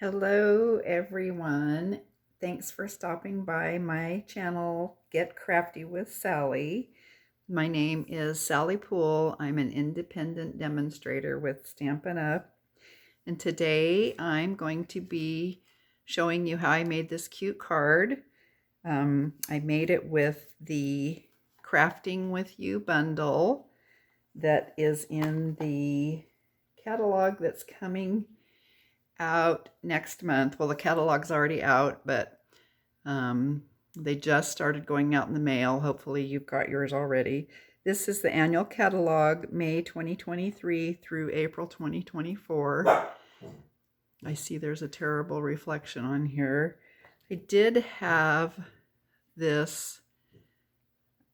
Hello everyone. Thanks for stopping by my channel, Get Crafty with Sally. My name is Sally Poole. I'm an independent demonstrator with Stampin' Up. And today I'm going to be showing you how I made this cute card. I made it with the Crafting with You bundle that is in the catalog that's coming out next month. Well, the catalog's already out, but they just started going out in the mail. Hopefully you've got yours already. This is the annual catalog, May 2023 through April 2024. I see there's a terrible reflection on here. I did have this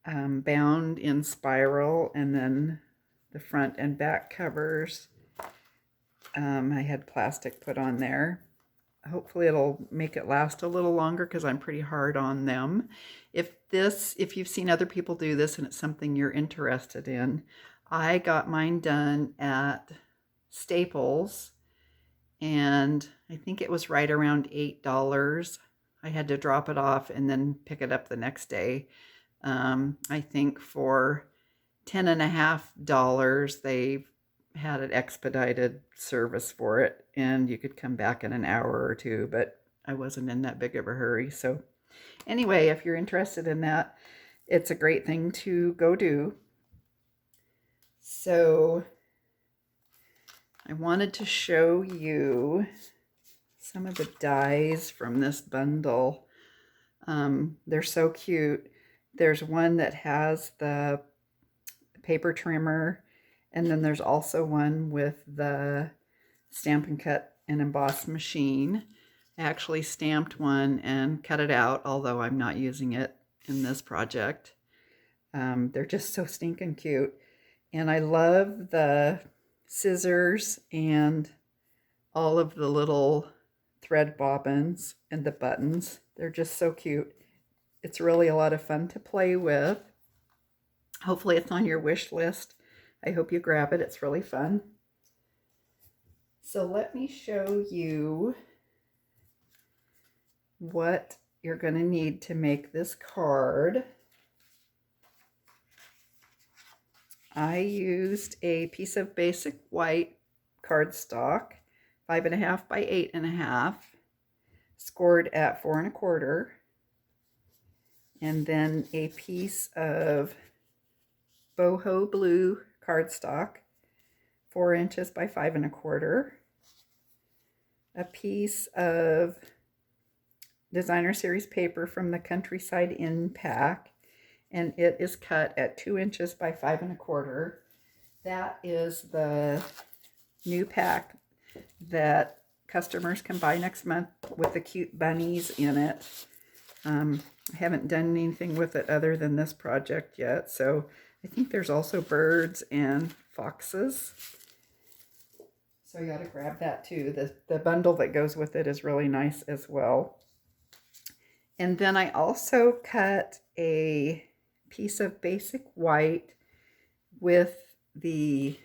bound in spiral, and then the front and back covers I had plastic put on there. Hopefully it'll make it last a little longer because I'm pretty hard on them. If you've seen other people do this and it's something you're interested in, I got mine done at Staples, and I think it was right around $8. I had to drop it off and then pick it up the next day. I think for $10.50 they had an expedited service for it, and you could come back in an hour or two, but I wasn't in that big of a hurry. So anyway, if you're interested in that, it's a great thing to go do. So I wanted to show you some of the dies from this bundle. They're so cute. There's one that has the paper trimmer, and then there's also one with the Stampin' Cut and Emboss machine. I actually stamped one and cut it out, although I'm not using it in this project. They're just so stinking cute. And I love the scissors and all of the little thread bobbins and the buttons. They're just so cute. It's really a lot of fun to play with. Hopefully it's on your wish list. I hope you grab it. It's really fun. So let me show you what you're going to need to make this card. I used a piece of basic white cardstock, 5.5 by 8.5, scored at 4 1/4, and then a piece of boho blue cardstock, 4 inches by 5 1/4, a piece of designer series paper from the Countryside Inn pack, and it is cut at 2 inches by 5 1/4. That is the new pack that customers can buy next month with the cute bunnies in it. I haven't done anything with it other than this project yet, so I think there's also birds and foxes. So you got to grab that too. The bundle that goes with it is really nice as well. And then I also cut a piece of basic white with the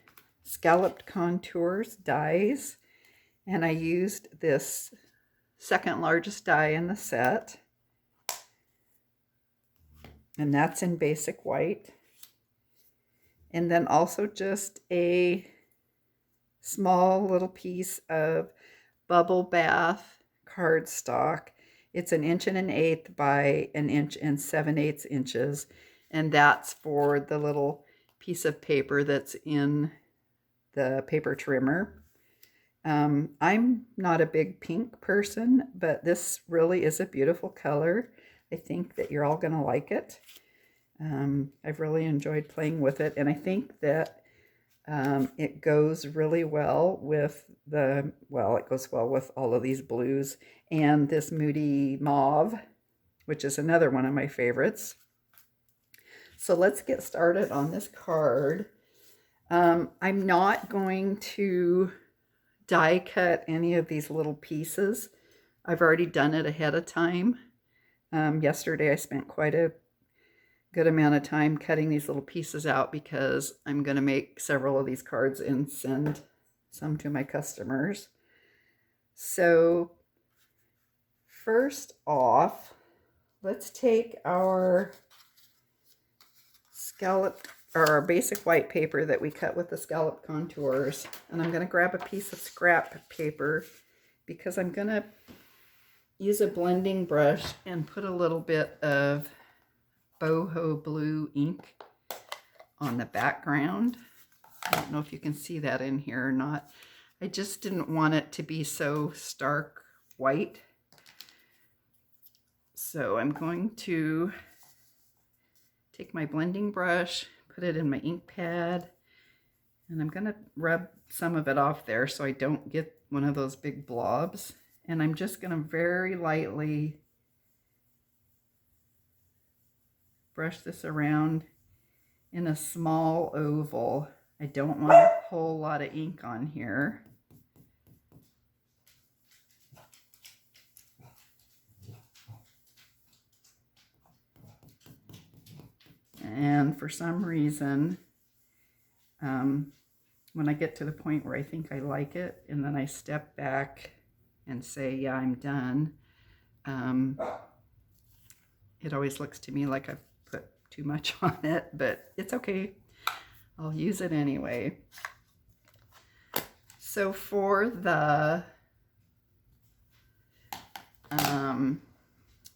scalloped contours dies, and I used this second largest die in the set, and that's in basic white. And then also just a small little piece of bubble bath cardstock. It's 1 1/8 by 1 7/8 inches, and that's for the little piece of paper that's in the paper trimmer. I'm not a big pink person, but this really is a beautiful color. I think that you're all going to like it. I've really enjoyed playing with it, and I think that it goes really well with it goes well with all of these blues and this moody mauve, which is another one of my favorites. So let's get started on this card. I'm not going to die cut any of these little pieces. I've already done it ahead of time. Yesterday I spent quite a good amount of time cutting these little pieces out because I'm going to make several of these cards and send some to my customers. So first off, let's take our scallop or our basic white paper that we cut with the scallop contours, and I'm going to grab a piece of scrap paper because I'm going to use a blending brush and put a little bit of boho blue ink on the background. I don't know if you can see that in here or not. I just didn't want it to be so stark white. So I'm going to take my blending brush, put it in my ink pad, and I'm going to rub some of it off there so I don't get one of those big blobs. And I'm just going to very lightly brush this around in a small oval. I don't want a whole lot of ink on here. And for some reason, when I get to the point where I think I like it, and then I step back and say, yeah, I'm done, it always looks to me like I've put too much on it, but it's okay. I'll use it anyway. So for the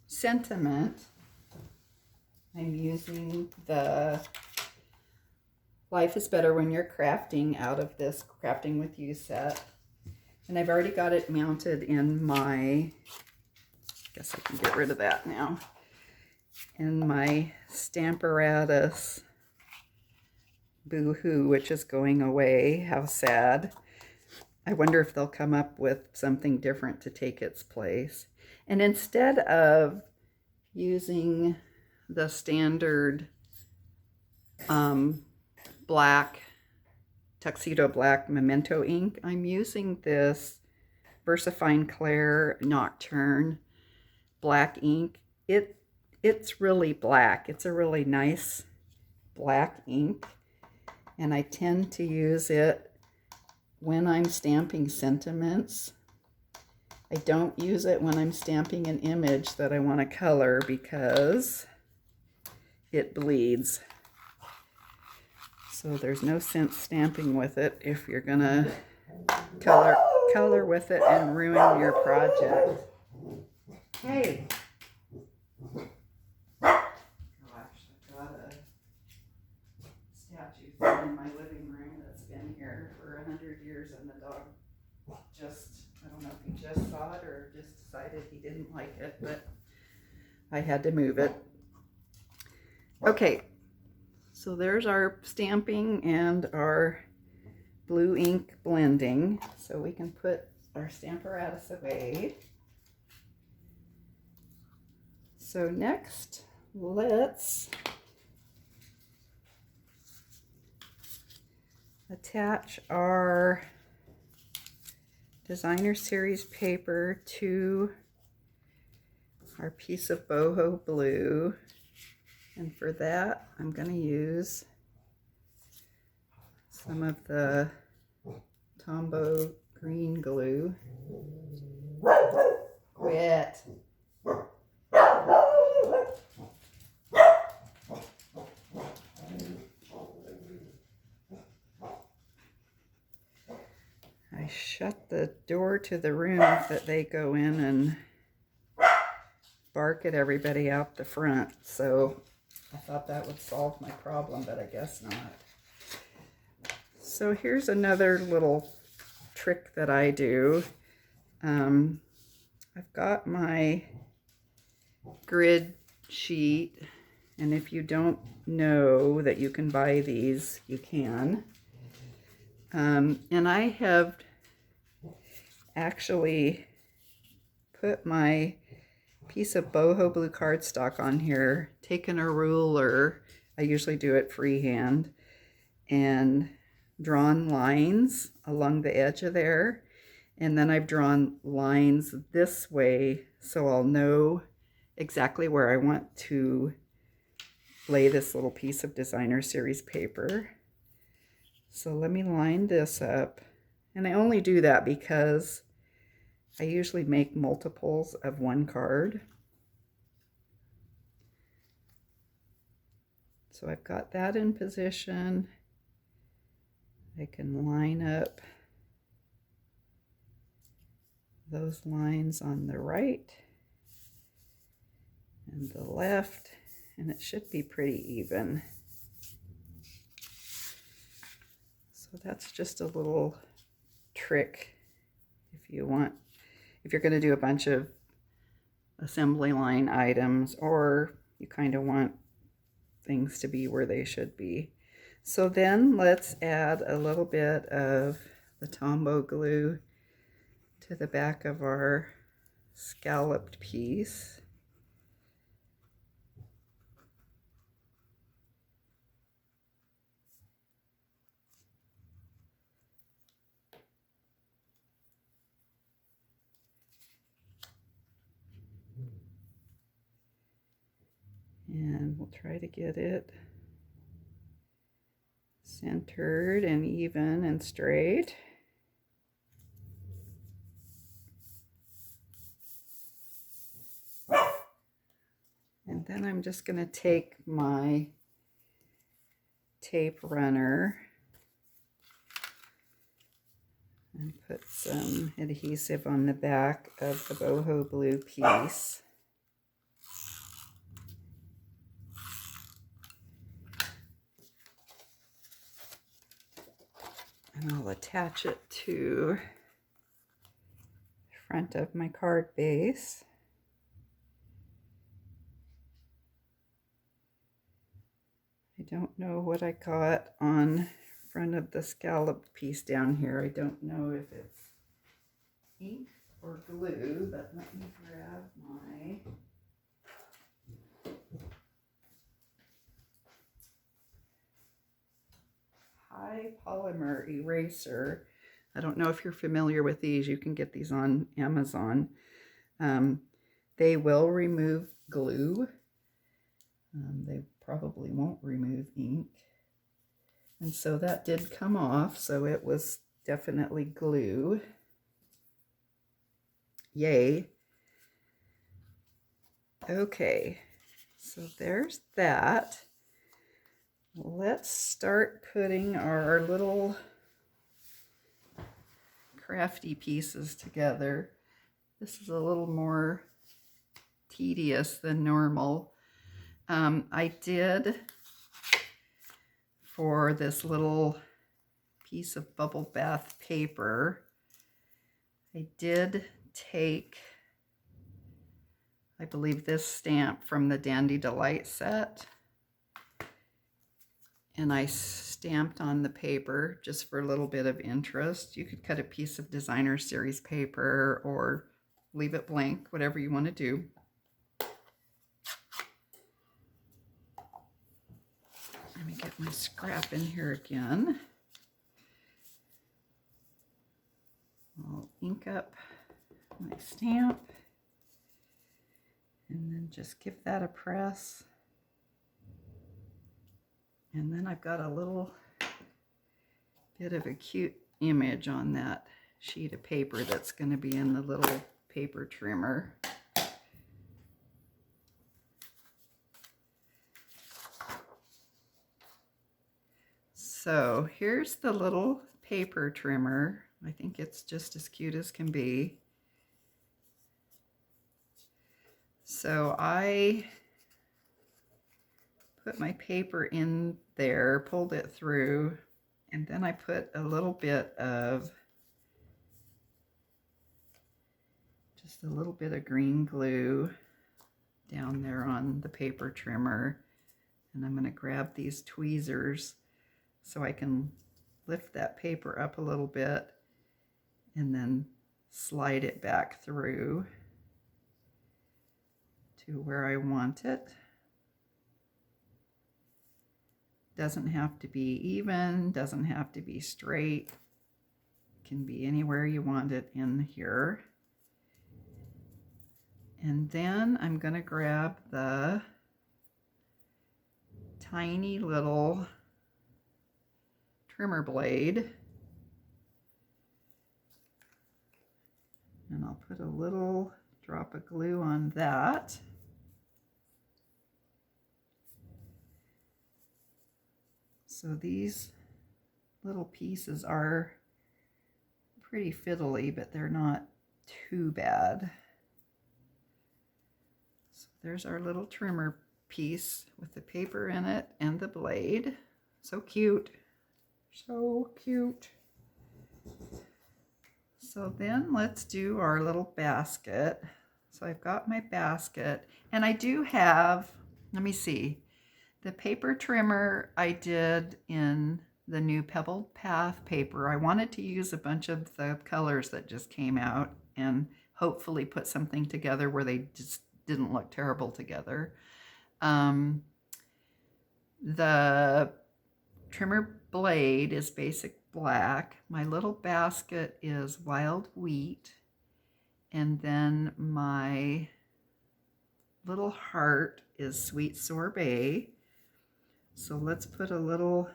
sentiment, I'm using the Life is Better When You're Crafting out of this Crafting With You set. And I've already got it mounted in my, I guess I can get rid of that now, in my Stamparatus Boo-hoo, which is going away. How sad. I wonder if they'll come up with something different to take its place. And instead of using the standard black, tuxedo black Memento ink, I'm using this Versafine Clare Nocturne black ink. It's really black. It's a really nice black ink, and I tend to use it when I'm stamping sentiments. I don't use it when I'm stamping an image that I want to color because it bleeds. So there's no sense stamping with it if you're gonna color with it and ruin your project. Hey! Gosh, I've got a statue in my living room that's been here for 100 years, and the dog just, I don't know if he just saw it or just decided he didn't like it, but I had to move it. Okay, so there's our stamping and our blue ink blending. So we can put our Stamparatus away. So next, let's attach our designer series paper to our piece of boho blue, and for that I'm going to use some of the Tombow green glue. Quit. I shut the door to the room that they go in and bark at everybody out the front, so I thought that would solve my problem, but I guess not. So here's another little trick that I do. I've got my grid sheet, and if you don't know that you can buy these, you can. And I have actually put my piece of boho blue cardstock on here, taken a ruler, I usually do it freehand, and drawn lines along the edge of there. And then I've drawn lines this way so I'll know exactly where I want to lay this little piece of designer series paper. So let me line this up. And I only do that because I usually make multiples of one card. So I've got that in position. I can line up those lines on the right and the left, and it should be pretty even. So that's just a little trick if you're going to do a bunch of assembly line items, or you kind of want things to be where they should be. So then let's add a little bit of the Tombow glue to the back of our scalloped piece. And we'll try to get it centered and even and straight. And then I'm just going to take my tape runner and put some adhesive on the back of the boho blue piece. And I'll attach it to the front of my card base. I don't know what I got on front of the scalloped piece down here. I don't know if it's ink or glue, but let me grab my high polymer eraser. I don't know if you're familiar with these. You can get these on Amazon. They will remove glue. They probably won't remove ink. And so that did come off, so it was definitely glue. Yay. Okay, so there's that. Let's start putting our little crafty pieces together. This is a little more tedious than normal. I did, for this little piece of bubble bath paper, I did take, I believe, this stamp from the Dandy Delight set, and I stamped on the paper just for a little bit of interest. You could cut a piece of designer series paper or leave it blank, whatever you want to do. Let me get my scrap in here again. I'll ink up my stamp and then just give that a press. And then I've got a little bit of a cute image on that sheet of paper that's going to be in the little paper trimmer. So here's the little paper trimmer. I think it's just as cute as can be. So I put my paper in there, pulled it through, and then I put a little bit of, just a little bit of green glue down there on the paper trimmer. And I'm going to grab these tweezers so I can lift that paper up a little bit and then slide it back through to where I want it. Doesn't have to be even, doesn't have to be straight. It can be anywhere you want it in here. And then I'm going to grab the tiny little trimmer blade, and I'll put a little drop of glue on that. So these little pieces are pretty fiddly, but they're not too bad. So there's our little trimmer piece with the paper in it and the blade. So cute. So cute. So then let's do our little basket. So I've got my basket, and I do have, let me see, the paper trimmer I did in the new Pebbled Path paper. I wanted to use a bunch of the colors that just came out and hopefully put something together where they just didn't look terrible together. The trimmer blade is basic black. My little basket is wild wheat. And then my little heart is sweet sorbet. So let's put a little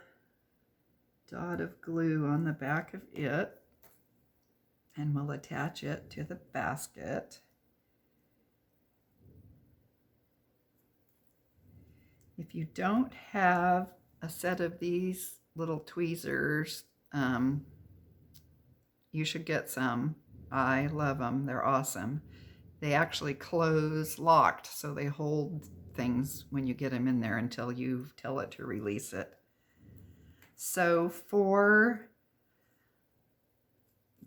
dot of glue on the back of it, and we'll attach it to the basket. If you don't have a set of these little tweezers, you should get some. I love them. They're awesome. They actually close locked, so they hold things when you get them in there until you tell it to release it. So for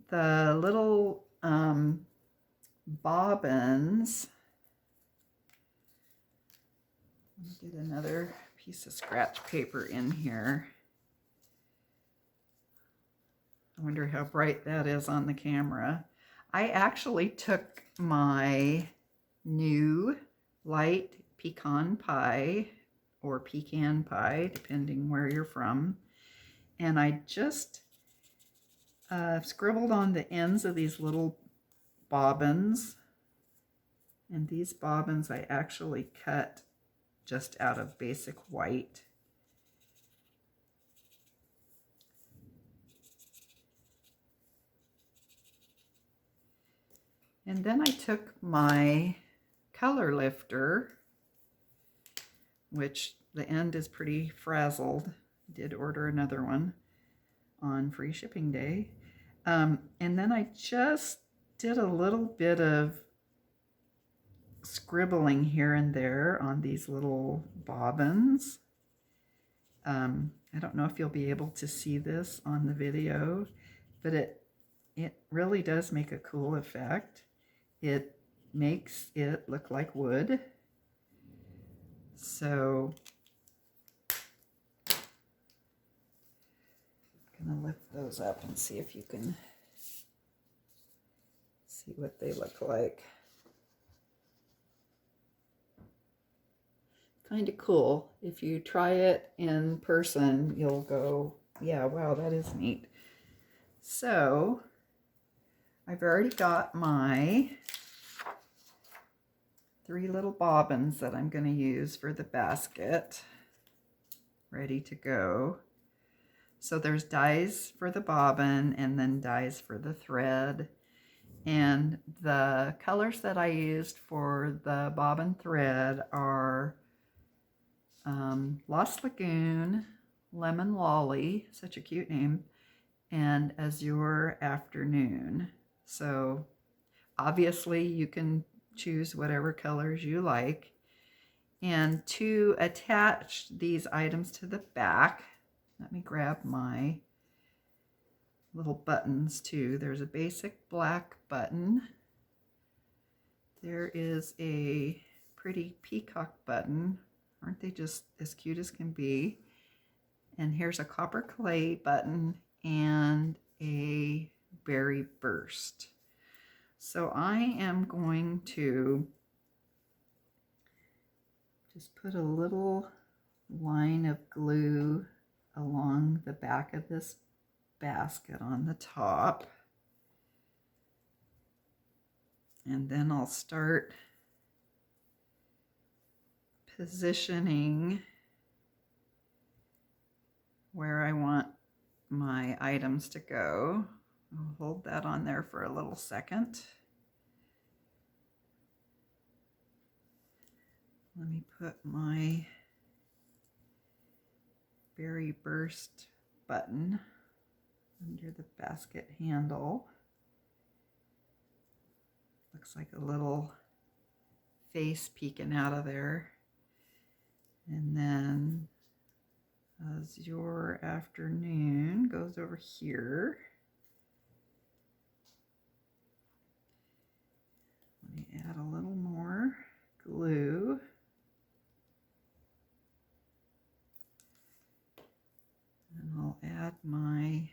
the little bobbins, let me get another piece of scratch paper in here. I wonder how bright that is on the camera. I actually took my new light pecan pie, or pecan pie, depending where you're from, and I just scribbled on the ends of these little bobbins. And these bobbins I actually cut just out of basic white. And then I took my color lifter, which the end is pretty frazzled. I did order another one on free shipping day. And then I just did a little bit of scribbling here and there on these little bobbins. I don't know if you'll be able to see this on the video, but it really does make a cool effect. It makes it look like wood. So I'm gonna lift those up and see if you can see what they look like. Kind of cool. If you try it in person, you'll go, yeah, wow, that is neat. So I've already got my 3 little bobbins that I'm going to use for the basket ready to go. So there's dies for the bobbin and then dies for the thread. And the colors that I used for the bobbin thread are Lost Lagoon, Lemon Lolly, such a cute name, and Azure Afternoon. So obviously you can choose whatever colors you like. And to attach these items to the back, let me grab my little buttons too. There's a basic black button. There is a pretty peacock button. Aren't they just as cute as can be? And here's a copper clay button and a berry burst. So I am going to just put a little line of glue along the back of this basket on the top. And then I'll start positioning where I want my items to go. I'll hold that on there for a little second. Let me put my berry burst button under the basket handle. Looks like a little face peeking out of there. And then Azure Afternoon goes over here. Let me add a little more glue. And I'll add my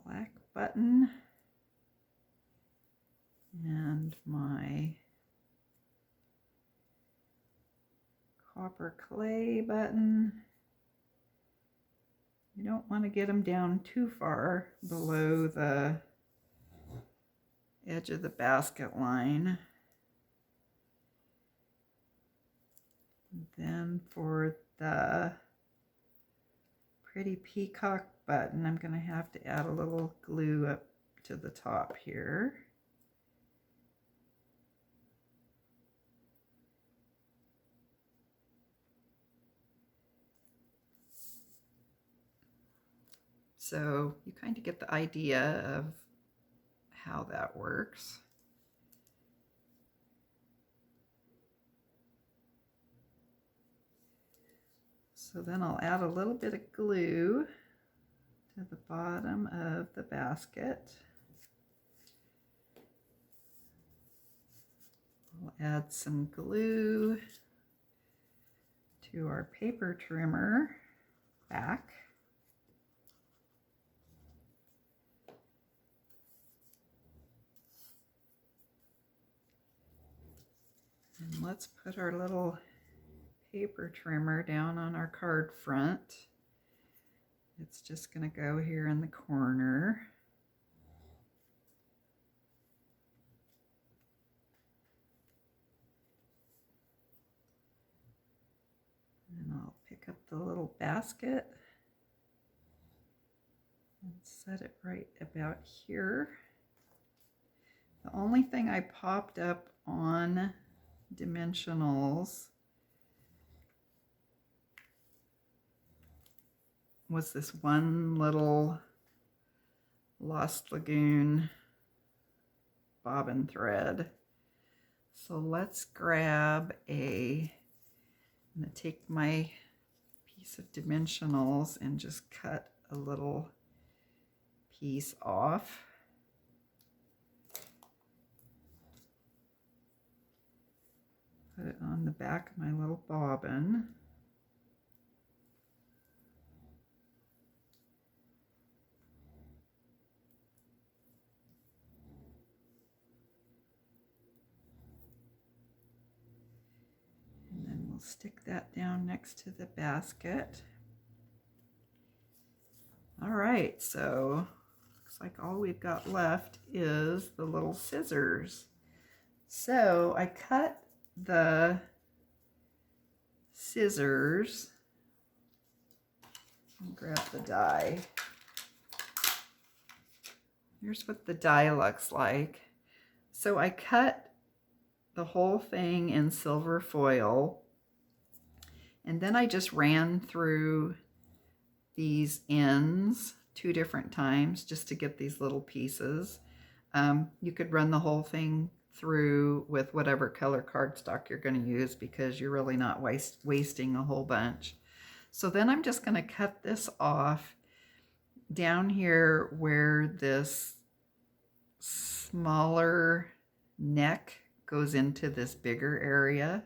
black button and my copper clay button. You don't want to get them down too far below the edge of the basket line. Then for the pretty peacock button, I'm going to have to add a little glue up to the top here. So you kind of get the idea of how that works. So then I'll add a little bit of glue to the bottom of the basket. I'll add some glue to our paper trimmer back. And let's put our little paper trimmer down on our card front. It's just going to go here in the corner. And I'll pick up the little basket and set it right about here. The only thing I popped up on dimensionals was this one little Lost Lagoon bobbin thread. So let's grab I'm gonna take my piece of dimensionals and just cut a little piece off. Put it on the back of my little bobbin. And then we'll stick that down next to the basket. All right, so looks like all we've got left is the little scissors. So I cut the scissors. I'll grab the die. Here's what the die looks like. So I cut the whole thing in silver foil, and then I just ran through these ends 2 different times just to get these little pieces. You could run the whole thing through with whatever color cardstock you're going to use, because you're really not wasting a whole bunch. So then I'm just going to cut this off down here where this smaller neck goes into this bigger area.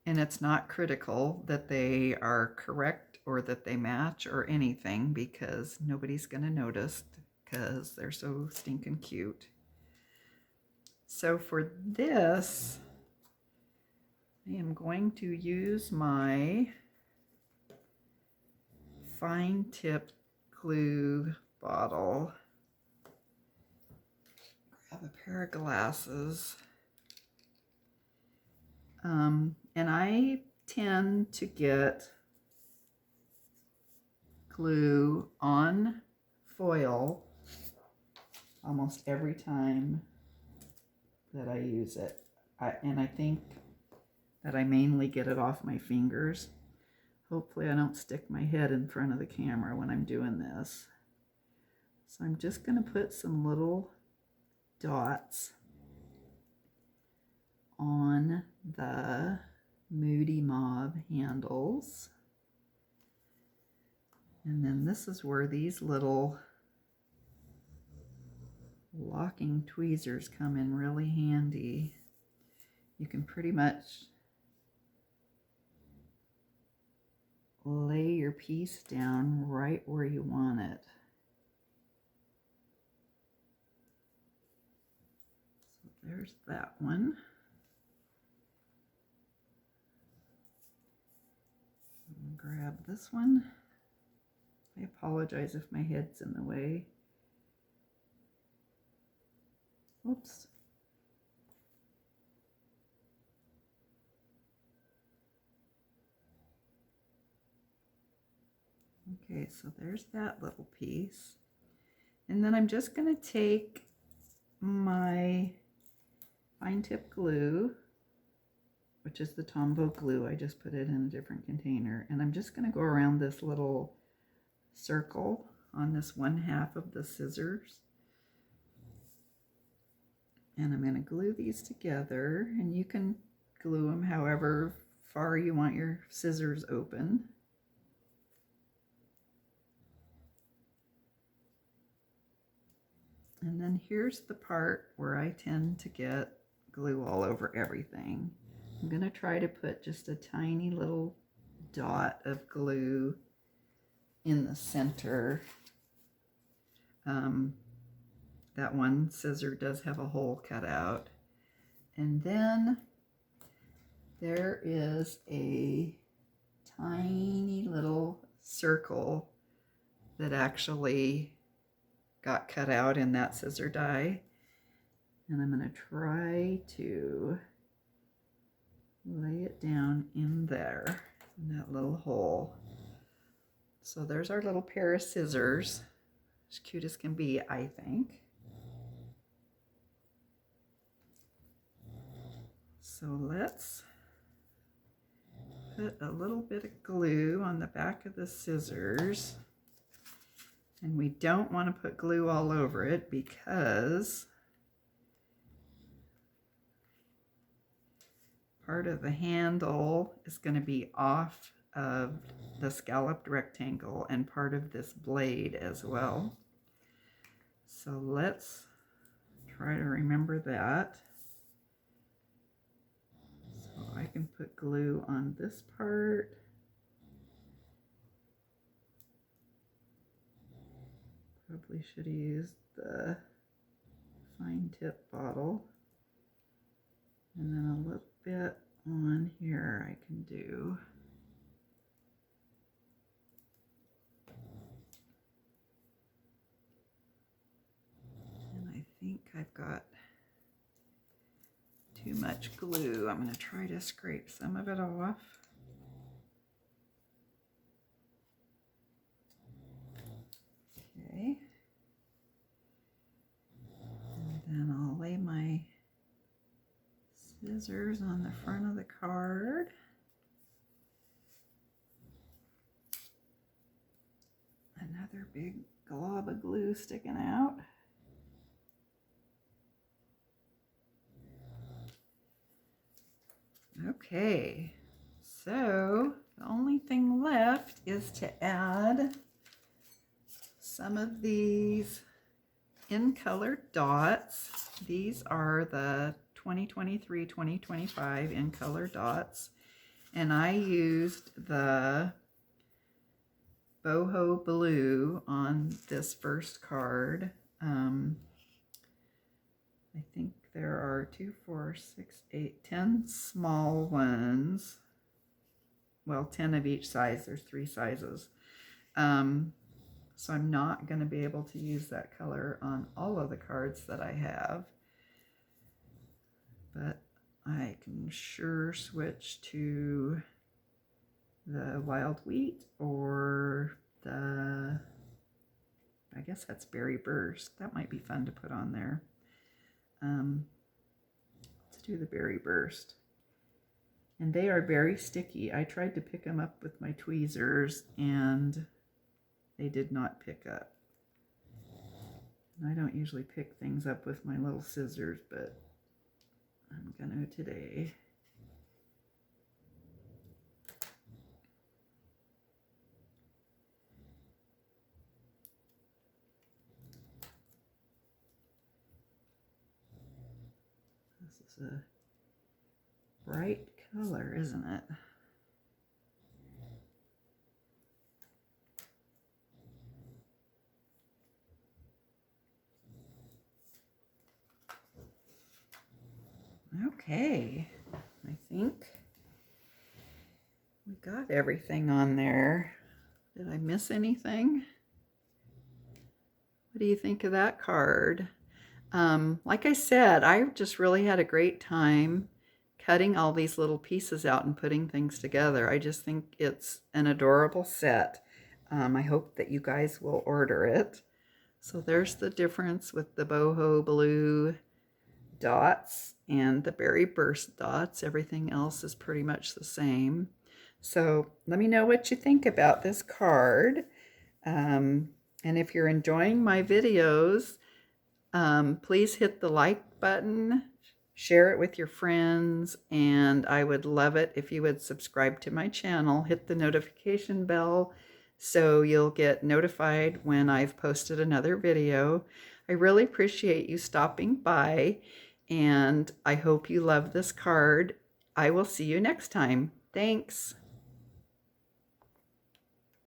And it's not critical that they are correct or that they match or anything, because nobody's going to notice because they're so stinking cute. So for this, I am going to use my fine tip glue bottle. Grab a pair of glasses. And I tend to get glue on foil almost every time that I use it. And I think that I mainly get it off my fingers. Hopefully I don't stick my head in front of the camera when I'm doing this. So I'm just going to put some little dots on the Moody Mauve handles. And then this is where these little locking tweezers come in really handy. You can pretty much lay your piece down right where you want it. So there's that one. Grab this one. I apologize if my head's in the way. Oops. Okay, so there's that little piece. And then I'm just going to take my fine tip glue, which is the Tombow glue. I just put it in a different container. And I'm just going to go around this little circle on this 1/2 of the scissors. And I'm going to glue these together. And you can glue them however far you want your scissors open. And then here's the part where I tend to get glue all over everything. I'm going to try to put just a tiny little dot of glue in the center. That one scissor does have a hole cut out. And then there is a tiny little circle that actually got cut out in that scissor die. And I'm going to try to lay it down in there, in that little hole. So there's our little pair of scissors, as cute as can be, I think. So let's put a little bit of glue on the back of the scissors. And we don't want to put glue all over it because part of the handle is going to be off of the scalloped rectangle and part of this blade as well. So let's try to remember that. So I can put glue on this part. Probably should have used the fine tip bottle. And then a little bit on here I can do. And I think I've got too much glue. I'm going to try to scrape some of it off. Okay. And then I'll lay my scissors on the front of the card. Another big glob of glue sticking out. Okay, so the only thing left is to add some of these in color dots. These are the 2023-2025 in color dots, and I used the boho blue on this first card. I think there are 2, 4, 6, 8, 10 small ones. Well, 10 of each size. There's 3 sizes. So I'm not going to be able to use that color on all of the cards that I have. But I can sure switch to the wild wheat or the, I guess guess that's Berry Burst. That might be fun to put on there. Let's do the Berry Burst. And they are very sticky. I tried to pick them up with my tweezers and they did not pick up. And I don't usually pick things up with my little scissors, but I'm gonna today. This is a bright color, isn't it? Okay, I think we got everything on there. Did I miss anything? What do you think of that card? Like I said, I just really had a great time cutting all these little pieces out and putting things together. I just think it's an adorable set. I hope that you guys will order it. So there's the difference with the boho blue dots and the Berry Burst dots. Everything else is pretty much the same. So let me know what you think about this card. And if you're enjoying my videos, please hit the like button, share it with your friends, and I would love it if you would subscribe to my channel, hit the notification bell so you'll get notified when I've posted another video. I really appreciate you stopping by, and I hope you love this card. I will see you next time. Thanks.